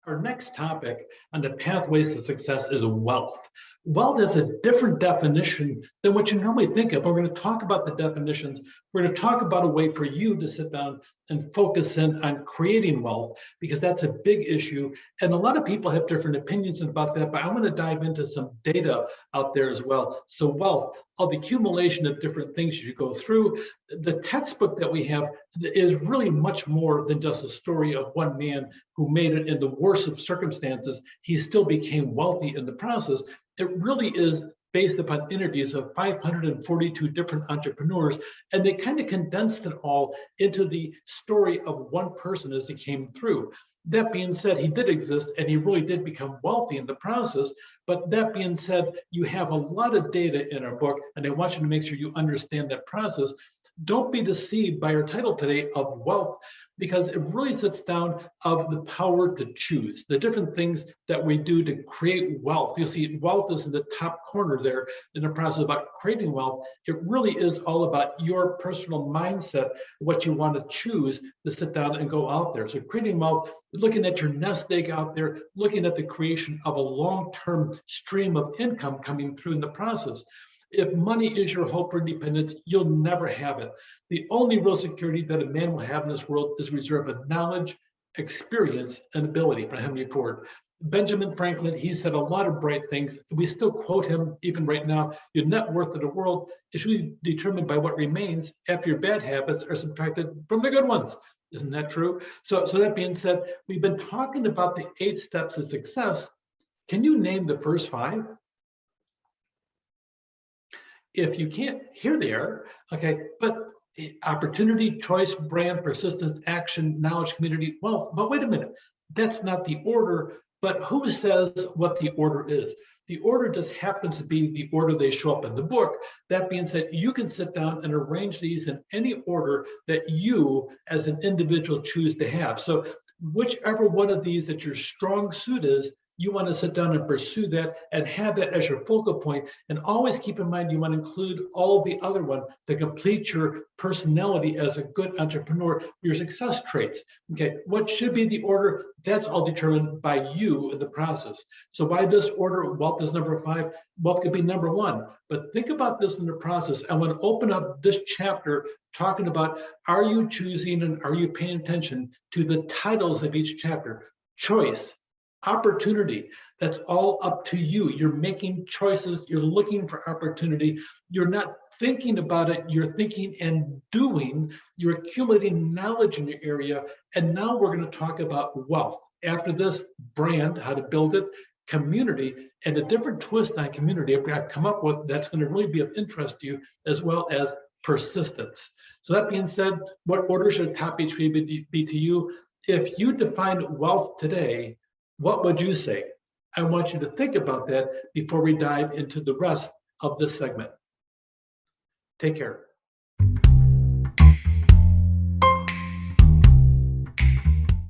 Our next topic on the pathways to success is wealth. Wealth has a different definition than what you normally think of. We're going to talk about the definitions. We're going to talk about a way for you to sit down and focus in on creating wealth, because that's a big issue. And a lot of people have different opinions about that, but I want to dive into some data out there as well. So wealth, of the accumulation of different things you go through. The textbook that we have is really much more than just a story of one man who made it in the worst of circumstances. He still became wealthy in the process. It really is based upon interviews of 542 different entrepreneurs, and they kind of condensed it all into the story of one person as he came through. That being said, he did exist and he really did become wealthy in the process. But that being said, you have a lot of data in our book, and I want you to make sure you understand that process. Don't be deceived by our title today of wealth, because it really sits down of the power to choose, the different things that we do to create wealth. You see, wealth is in the top corner there in the process about creating wealth. It really is all about your personal mindset, what you want to choose to sit down and go out there. So creating wealth, looking at your nest egg out there, looking at the creation of a long-term stream of income coming through in the process. If money is your hope for independence, you'll never have it. The only real security that a man will have in this world is reserved of knowledge, experience, and ability. From Henry Ford. Benjamin Franklin, he said a lot of bright things. We still quote him even right now. Your net worth of the world is really determined by what remains after your bad habits are subtracted from the good ones. Isn't that true? So that being said, we've been talking about the 8 steps to success. Can you name the first 5? If you can't, here they are, okay, but opportunity, choice, brand, persistence, action, knowledge, community, wealth. But wait a minute, that's not the order, but who says what the order is? The order just happens to be the order they show up in the book. That being said, you can sit down and arrange these in any order that you as an individual choose to have. So whichever one of these that your strong suit is, you want to sit down and pursue that and have that as your focal point. And always keep in mind, you want to include all the other one to complete your personality as a good entrepreneur, your success traits. Okay, what should be the order? That's all determined by you in the process. So why this order? Wealth is number 5. Wealth could be number 1. But think about this in the process. I want to open up this chapter talking about, are you choosing and are you paying attention to the titles of each chapter? Choice, opportunity, that's all up to you. You're making choices, you're looking for opportunity, you're not thinking about it, you're thinking and doing, you're accumulating knowledge in your area. And now we're going to talk about wealth. After this, brand, how to build it, community, and a different twist on community I've come up with that's going to really be of interest to you, as well as persistence. So that being said, what order should top each be to you? If you define wealth today, what would you say? I want you to think about that before we dive into the rest of this segment. Take care.